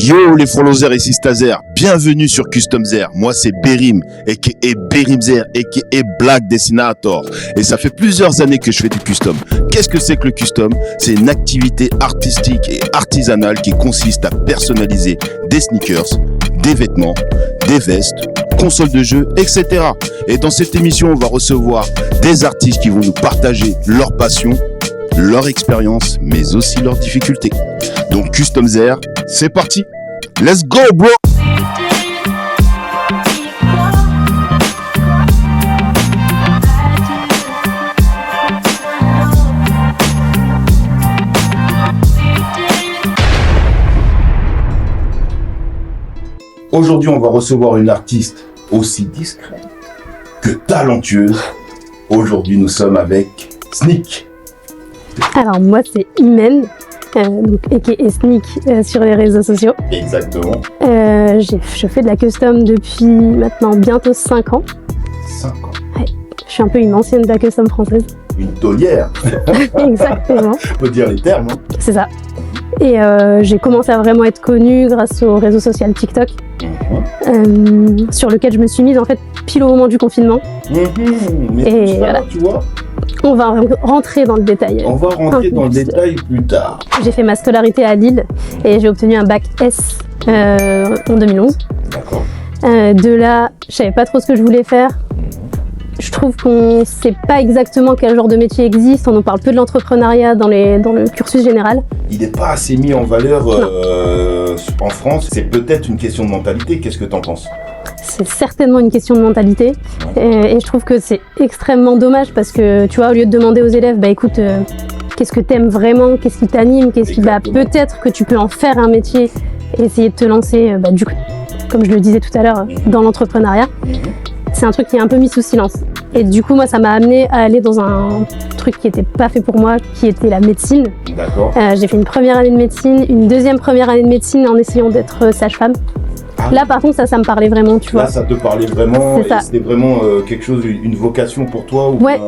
Yo les followers et sisters, bienvenue sur Custom Zer. Moi c'est Berim, aka Berim Zer, aka Black Dessinator. Et ça fait plusieurs années que je fais du custom. Qu'est-ce que c'est que le custom? C'est une activité artistique et artisanale qui consiste à personnaliser des sneakers, des vêtements, des vestes, consoles de jeux, etc. Et dans cette émission, on va recevoir des artistes qui vont nous partager leur passion, leur expérience, mais aussi leurs difficultés. Donc Custom Zer, c'est parti. Let's go, bro. Aujourd'hui, on va recevoir une artiste aussi discrète que talentueuse. Aujourd'hui, nous sommes avec Sneak. Alors moi c'est Imen, donc aka Sneak sur les réseaux sociaux. Exactement. Je fais de la custom depuis maintenant bientôt 5 ans. 5 ans. Ouais, je suis un peu une ancienne de la custom française. Une taulière. Exactement. On peut dire les termes. Hein. C'est ça. Et j'ai commencé à vraiment être connue grâce au réseau social TikTok, sur lequel je me suis mise en fait pile au moment du confinement. Mais et tout ça, voilà. Tu vois, on va rentrer dans le détail. on va rentrer dans le détail plus tard. J'ai fait ma scolarité à Lille et j'ai obtenu un bac S en 2011. D'accord. De là, je savais pas trop ce que je voulais faire. Je trouve qu'on sait pas exactement quel genre de métier existe. On nous parle peu de l'entrepreneuriat dans le cursus général. Il n'est pas assez mis en valeur en France. C'est peut-être une question de mentalité. Qu'est-ce que tu en penses? C'est certainement une question de mentalité. Et je trouve que c'est extrêmement dommage parce que, tu vois, au lieu de demander aux élèves, bah écoute, qu'est-ce que t'aimes vraiment? Qu'est-ce qui t'anime? Qu'est-ce qui, bah peut-être que tu peux en faire un métier et essayer de te lancer, du coup, comme je le disais tout à l'heure, dans l'entrepreneuriat. C'est un truc qui est un peu mis sous silence. Et du coup, moi, ça m'a amené à aller dans un truc qui n'était pas fait pour moi, qui était la médecine. D'accord. J'ai fait une première année de médecine, une deuxième première année de médecine en essayant d'être sage-femme. Ah. Là, par contre, ça me parlait vraiment, tu vois. Là, ça te parlait vraiment. C'est ça. Et c'était vraiment quelque chose, une vocation pour toi ou Ouais,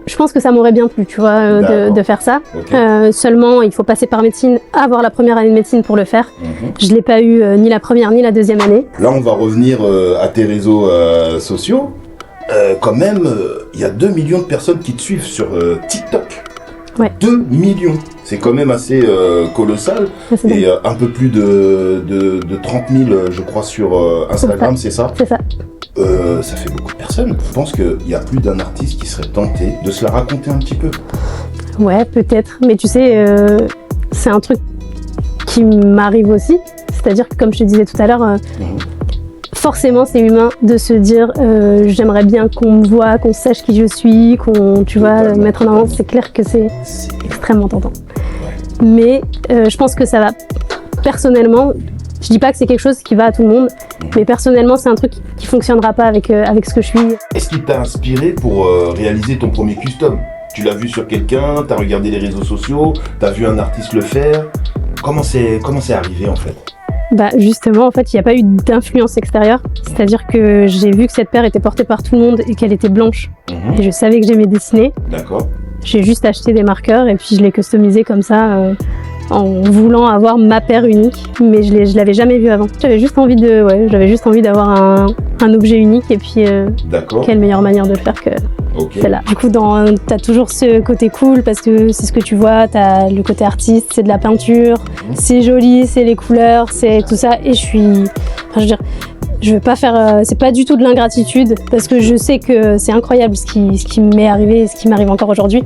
je pense que ça m'aurait bien plu, tu vois, de faire ça. Okay. Seulement, il faut passer par médecine, avoir la première année de médecine pour le faire. Je l'ai pas eu ni la première ni la deuxième année. Là, on va revenir à tes réseaux sociaux. Quand même, il y a 2 millions de personnes qui te suivent sur TikTok. Ouais. 2 millions. C'est quand même assez colossal. Et un peu plus de 30 000, je crois, sur Instagram, c'est ça? C'est ça. Ça fait beaucoup de personnes. Je pense qu'il y a plus d'un artiste qui serait tenté de se la raconter un petit peu. Ouais, peut-être. Mais tu sais, c'est un truc qui m'arrive aussi. C'est-à-dire que, comme je te disais tout à l'heure, forcément, c'est humain de se dire j'aimerais bien qu'on me voit, qu'on sache qui je suis, qu'on, tu vois, mettre en avant. C'est clair que c'est extrêmement tentant. Mais je pense que ça va, personnellement, je dis pas que c'est quelque chose qui va à tout le monde, mais personnellement, c'est un truc qui fonctionnera pas avec ce que je suis. Est-ce qui t'a inspiré pour réaliser ton premier custom? Tu l'as vu sur quelqu'un, t'as regardé les réseaux sociaux, t'as vu un artiste le faire. Comment c'est arrivé en fait? Bah justement, en fait, il n'y a pas eu d'influence extérieure. C'est-à-dire que j'ai vu que cette paire était portée par tout le monde et qu'elle était blanche. Et je savais que j'aimais dessiner. D'accord. J'ai juste acheté des marqueurs et puis je l'ai customisé comme ça, en voulant avoir ma paire unique. Mais je l'avais jamais vue avant. J'avais juste envie d'avoir un objet unique et puis quelle meilleure manière de le faire que celle-là. Du coup, t'as toujours ce côté cool parce que c'est ce que tu vois, t'as le côté artiste, c'est de la peinture, c'est joli, c'est les couleurs, c'est tout ça. Et je veux pas faire, c'est pas du tout de l'ingratitude parce que je sais que c'est incroyable ce qui m'est arrivé et ce qui m'arrive encore aujourd'hui.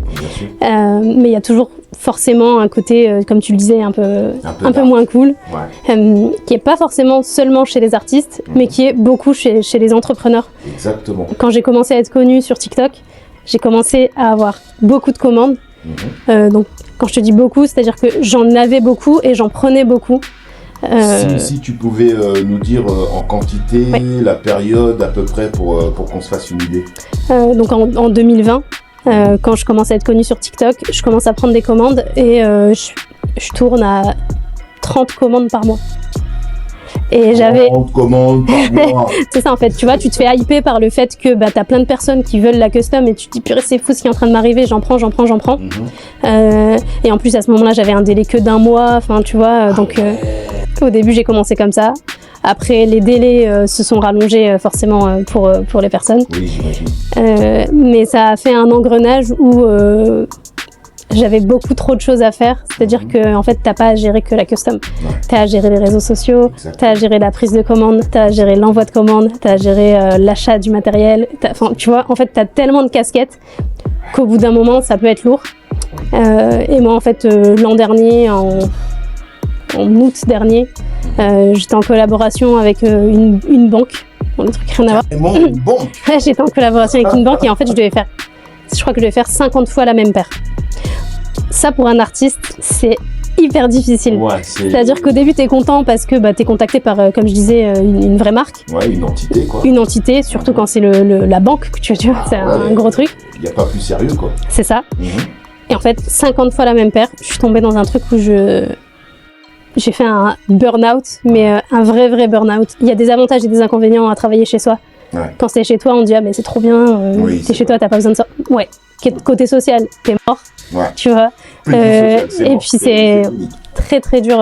Mais il y a toujours forcément un côté, comme tu le disais, un peu moins cool, qui est pas forcément seulement chez les artistes, mais qui est beaucoup chez les entrepreneurs. Exactement. Quand j'ai commencé à être connue sur TikTok, j'ai commencé à avoir beaucoup de commandes. Donc quand je te dis beaucoup, c'est-à-dire que j'en avais beaucoup et j'en prenais beaucoup. Si tu pouvais nous dire en quantité, la période à peu près pour qu'on se fasse une idée. Donc en 2020, quand je commence à être connue sur TikTok, je commence à prendre des commandes et je tourne à 30 commandes par mois. Et j'avais 30 commandes par mois. C'est ça en fait, tu vois, tu te fais hyper par le fait que t'as plein de personnes qui veulent la custom et tu te dis purée c'est fou ce qui est en train de m'arriver, j'en prends. Et en plus à ce moment-là j'avais un délai que d'1 mois, enfin tu vois, donc Au début, j'ai commencé comme ça. Après, les délais se sont rallongés forcément pour les personnes. Oui, j'imagine. Mais ça a fait un engrenage où j'avais beaucoup trop de choses à faire. C'est-à-dire que en fait, t'as pas à gérer que la custom. Ouais. T'as à gérer les réseaux sociaux, t'as à gérer la prise de commande, t'as à gérer l'envoi de commande, t'as à gérer l'achat du matériel. Enfin, tu vois, en fait, t'as tellement de casquettes qu'au bout d'un moment, ça peut être lourd. Et moi, en fait, l'an dernier, en août dernier, j'étais en collaboration avec une banque. Bon, le truc rien à voir. Carrément une banque. J'étais en collaboration avec une banque et en fait, je crois que je devais faire 50 fois la même paire. Ça, pour un artiste, c'est hyper difficile. Ouais, C'est-à-dire qu'au début, t'es content parce que t'es contacté par, comme je disais, une vraie marque. Ouais, une entité, quoi. Une entité, surtout quand c'est la banque, tu vois, c'est un gros truc. Il n'y a pas plus sérieux, quoi. C'est ça. Et en fait, 50 fois la même paire, je suis tombée dans un truc où j'ai fait un burn-out, mais un vrai burn-out. Il y a des avantages et des inconvénients à travailler chez soi. Ouais. Quand c'est chez toi, on dit ah mais c'est trop bien, Oui, t'es chez toi, t'as pas besoin de ça. Ouais. Côté social, t'es mort, Ouais. tu vois. Plus social, Et mort. puis c'est fini. très dur.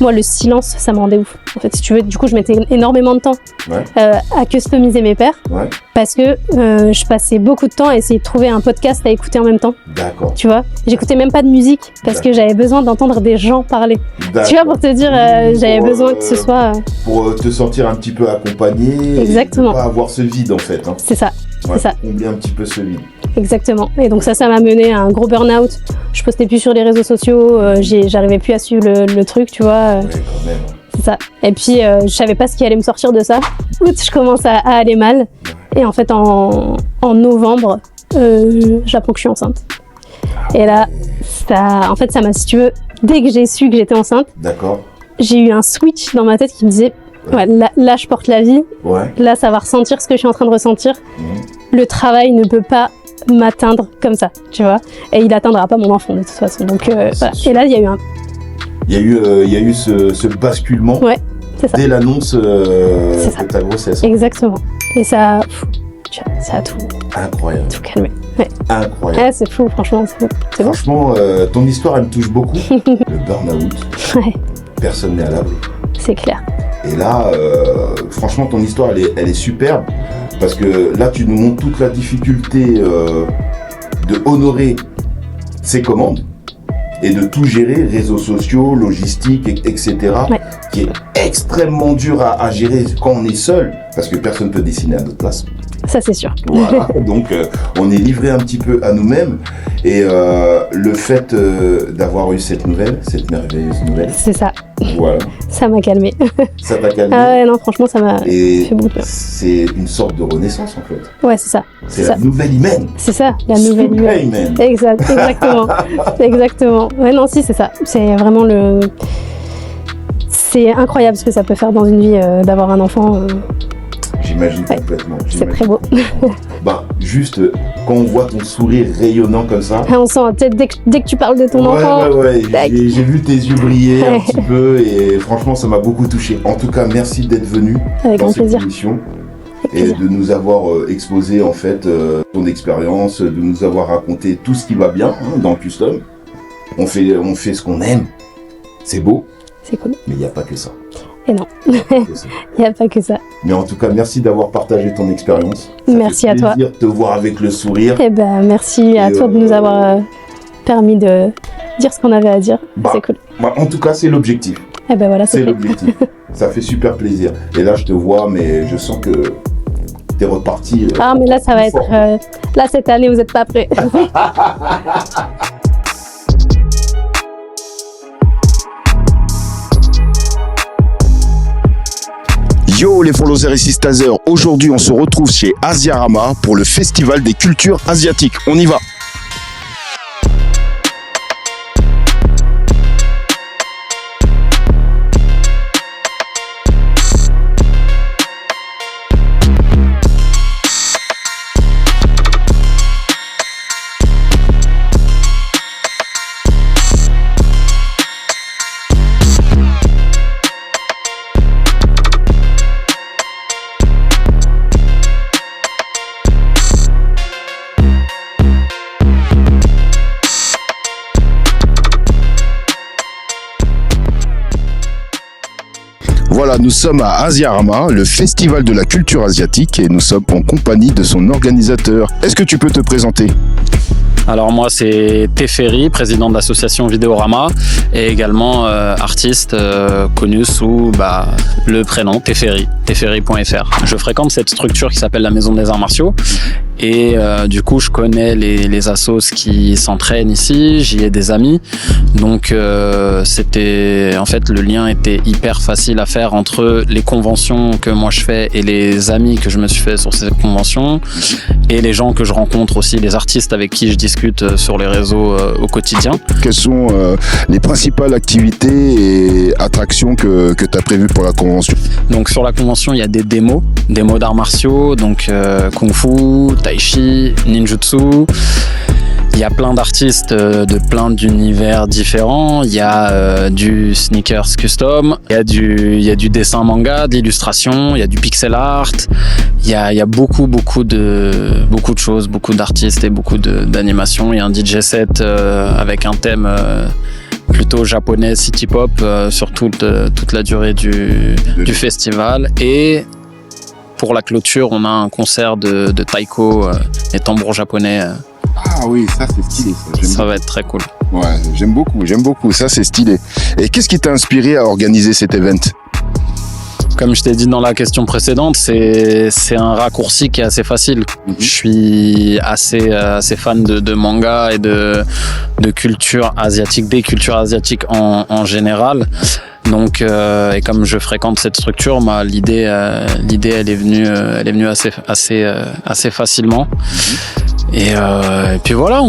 Moi, le silence, ça me rendait ouf. En fait, si tu veux, du coup, je mettais énormément de temps Ouais. à customiser mes paires Ouais. parce que je passais beaucoup de temps à essayer de trouver un podcast à écouter en même temps. D'accord. Tu vois, j'écoutais même pas de musique parce que j'avais besoin d'entendre des gens parler. Tu vois, pour te dire, j'avais besoin que ce soit. Pour te sentir un petit peu accompagné. Exactement. Et pas avoir ce vide, en fait. Hein. C'est ça. Ouais, C'est ça. combler un petit peu ce vide. Exactement. Et donc ça m'a mené à un gros burn-out. Je postais plus sur les réseaux sociaux, j'arrivais plus à suivre le truc, tu vois. Ouais, quand même. C'est ça. Et puis je savais pas ce qui allait me sortir de ça. Août, je commence à aller mal. Et en fait, en novembre, j'apprends que je suis enceinte. Et là, ça m'a, si tu veux, dès que j'ai su que j'étais enceinte, D'accord. j'ai eu un switch dans ma tête qui me disait, ouais, là, je porte la vie. Ouais. Là, ça va ressentir ce que je suis en train de ressentir. Mhm. Le travail ne peut pas m'atteindre comme ça, tu vois. Et il atteindra pas mon enfant de toute façon. Donc voilà. Et là, il y a eu Il y a eu ce basculement Ouais, c'est ça. dès l'annonce C'est ça. de ta grossesse. Exactement. Et ça a tout Incroyable. calmé. Ouais. Incroyable. Ouais, c'est fou, franchement, c'est bon. Franchement, ton histoire, elle me touche beaucoup. Le burn-out, Ouais, personne n'est à l'abri. c'est clair. Et là, franchement, ton histoire, elle est superbe. Parce que là, tu nous montres toute la difficulté de honorer ses commandes et de tout gérer, réseaux sociaux, logistique, etc. Ouais. Qui est extrêmement dur à gérer quand on est seul, parce que personne ne peut dessiner à notre place. Ça, c'est sûr. Voilà. Donc, on est livré un petit peu à nous-mêmes. Et le fait d'avoir eu cette merveilleuse nouvelle, C'est ça. voilà, Ça m'a calmé. ça t'a calmé. Ah ouais, non, franchement, ça m'a Et fait beaucoup de bien. c'est une sorte de renaissance, en fait. Ouais, c'est ça. C'est ça. la nouvelle hymen. C'est ça, la nouvelle Super humaine. hymen. Exactement. Exactement. Ouais, non, si, c'est ça. C'est vraiment c'est incroyable ce que ça peut faire dans une vie d'avoir un enfant. J'imagine Ouais. complètement. C'est j'imagine très beau. complètement. Bah, juste quand on voit ton sourire rayonnant comme ça. On sent, peut-être dès que tu parles de ton enfant. Ouais. Tac. J'ai vu tes yeux briller un Ouais. petit peu et franchement, ça m'a beaucoup touché. En tout cas, merci d'être venu Avec dans grand cette plaisir. émission Avec et plaisir. de nous avoir exposé en fait ton expérience, de nous avoir raconté tout ce qui va bien dans le custom. On fait ce qu'on aime. C'est beau, C'est cool. mais il n'y a pas que ça. Et non, Il y a pas que ça. il n'y a pas que ça. Mais en tout cas, merci d'avoir partagé ton expérience. Merci à toi. Ça fait plaisir de te voir avec le sourire. Et ben, merci à Et, toi de nous avoir permis de dire ce qu'on avait à dire. Bah, C'est cool. Bah, en tout cas, c'est l'objectif. Et ben voilà, C'est c'est fait. l'objectif. Ça fait super plaisir. Et là, je te vois, mais je sens que t'es reparti. Ah, mais là, ça va être. fort. Là, cette année, vous n'êtes pas prêts. Yo les followers et sisters, aujourd'hui on se retrouve chez Asiarama pour le festival des cultures asiatiques. On y va. nous sommes à Asiarama, le festival de la culture asiatique, et nous sommes en compagnie de son organisateur. Est-ce que tu peux te présenter ? Alors moi c'est Teferi, président de l'association Vidéorama et également artiste connu sous le prénom Teferi, teferi.fr. Je fréquente cette structure qui s'appelle la Maison des Arts Martiaux et du coup je connais les assos qui s'entraînent ici, j'y ai des amis, donc c'était en fait le lien était hyper facile à faire entre les conventions que moi je fais et les amis que je me suis fait sur ces conventions et les gens que je rencontre aussi, les artistes avec qui je discute sur les réseaux au quotidien. Quelles sont les principales activités et attractions que tu as prévues pour la convention ? Donc sur la convention, il y a des démos d'arts martiaux, donc Kung Fu, Tai Chi, Ninjutsu. Il y a plein d'artistes de plein d'univers différents. Il y a du sneakers custom, il y a du dessin manga, de l'illustration, il y a du pixel art. Il y a beaucoup de choses, beaucoup d'artistes et beaucoup d'animations. Il y a un DJ set avec un thème plutôt japonais, city pop sur toute la durée du festival. Et pour la clôture, on a un concert de taiko et tambour japonais. Ah oui, ça c'est stylé. Ça va être très cool. Ouais, j'aime beaucoup, ça c'est stylé. Et qu'est-ce qui t'a inspiré à organiser cet event ? Comme je t'ai dit dans la question précédente, c'est un raccourci qui est assez facile. Je suis assez fan de manga et de culture asiatique, des cultures asiatiques en général. Donc, et comme je fréquente cette structure, l'idée elle est venue assez facilement. Et puis voilà,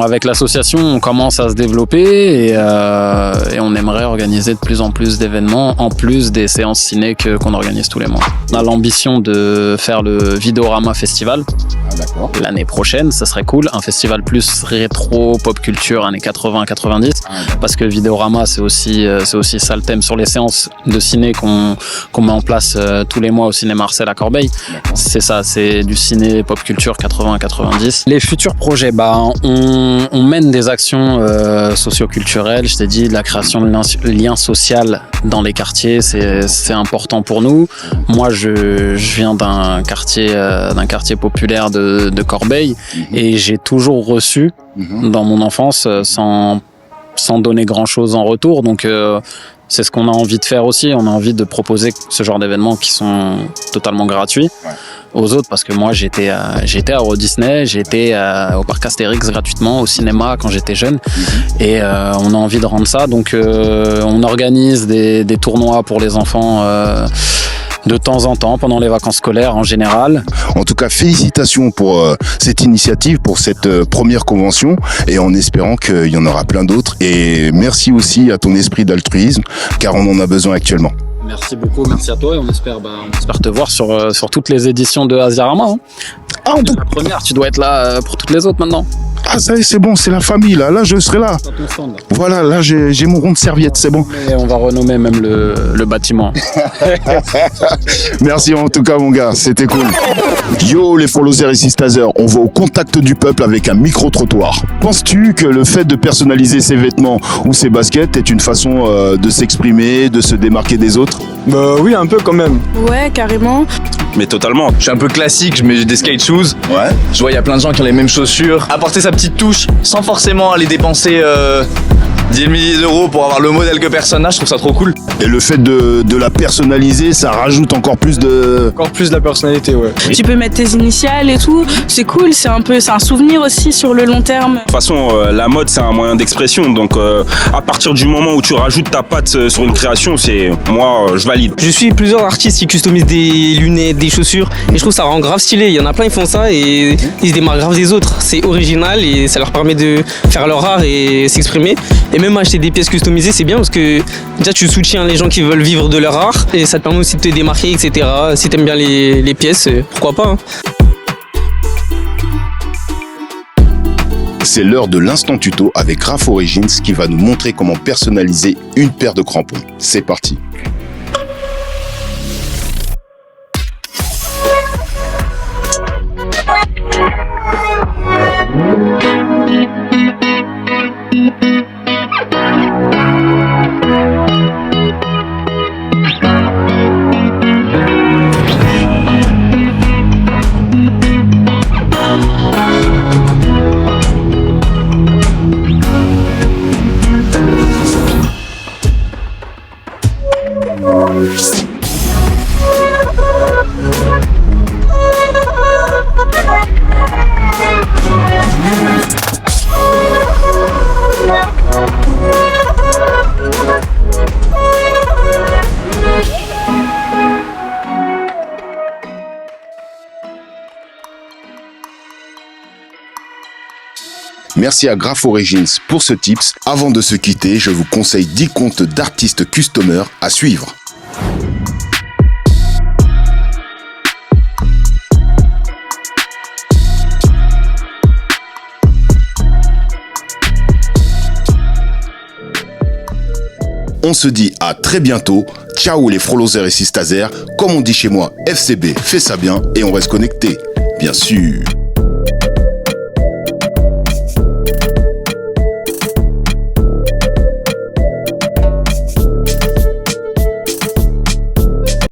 avec l'association, on commence à se développer et on aimerait organiser de plus en plus d'événements, en plus des séances ciné qu'on organise tous les mois. On a l'ambition de faire le Vidéorama Festival l'année prochaine, ça serait cool. Un festival plus rétro, pop culture, années 80-90, parce que Vidéorama, c'est aussi ça le thème sur les séances de ciné qu'on met en place tous les mois au cinéma Marcel à Corbeil. C'est ça, c'est du ciné pop culture 80-90. Les futurs projets, on mène des actions socio-culturelles. Je t'ai dit, la création de liens sociaux dans les quartiers, c'est important pour nous. Moi, je viens d'un quartier populaire de Corbeil et j'ai toujours reçu dans mon enfance sans donner grand-chose en retour. Donc, c'est ce qu'on a envie de faire aussi. On a envie de proposer ce genre d'événements qui sont totalement gratuits aux autres, parce que moi j'étais à Euro Disney, j'étais au parc Astérix gratuitement, au cinéma quand j'étais jeune, et on a envie de rendre ça. Donc on organise des tournois pour les enfants de temps en temps, pendant les vacances scolaires en général. En tout cas, félicitations pour cette initiative, pour cette première convention, et en espérant qu'il y en aura plein d'autres. Et merci aussi à ton esprit d'altruisme, car on en a besoin actuellement. Merci beaucoup, merci à toi, et on espère te voir sur toutes les éditions de Asiarama. Ah, la première, tu dois être là pour toutes les autres maintenant. Ah, ça y est, c'est bon, c'est la famille, là je serai là. Voilà, là j'ai mon rond de serviette, c'est bon. Et on va renommer même le bâtiment. Merci en tout cas mon gars, c'était cool. Yo les followers ici Stazer, on va au contact du peuple avec un micro-trottoir. Penses-tu que le fait de personnaliser ses vêtements ou ses baskets est une façon de s'exprimer, de se démarquer des autres ? Oui, un peu quand même. Ouais, carrément. Mais totalement. Je suis un peu classique, je mets des skate shoes. Ouais. Je vois, il y a plein de gens qui ont les mêmes chaussures. Apporter sa petite touche sans forcément aller dépenser 10 milliers d'euros pour avoir le modèle que personne n'a, je trouve ça trop cool. Et le fait de la personnaliser, ça rajoute encore plus de... Encore plus de la personnalité, ouais. Tu peux mettre tes initiales et tout, c'est cool, c'est un souvenir aussi sur le long terme. De toute façon, la mode, c'est un moyen d'expression. Donc, à partir du moment où tu rajoutes ta patte sur une création, moi, je valide. Je suis plusieurs artistes qui customisent des lunettes, des chaussures, et je trouve que ça rend grave stylé. Il y en a plein, ils font ça et ils se démarquent grave des autres. C'est original et ça leur permet de faire leur art et s'exprimer. Et même acheter des pièces customisées, c'est bien parce que déjà tu soutiens les gens qui veulent vivre de leur art et ça te permet aussi de te démarquer, etc. Si t'aimes bien les pièces, pourquoi pas, hein. C'est l'heure de l'instant tuto avec Raph Origins qui va nous montrer comment personnaliser une paire de crampons. C'est parti. Merci à Graph Origins pour ce tips. Avant de se quitter, je vous conseille 10 comptes d'artistes customers à suivre. On se dit à très bientôt. Ciao les frolosers et sistazers. Comme on dit chez moi, FCB, fais ça bien et on reste connecté. Bien sûr.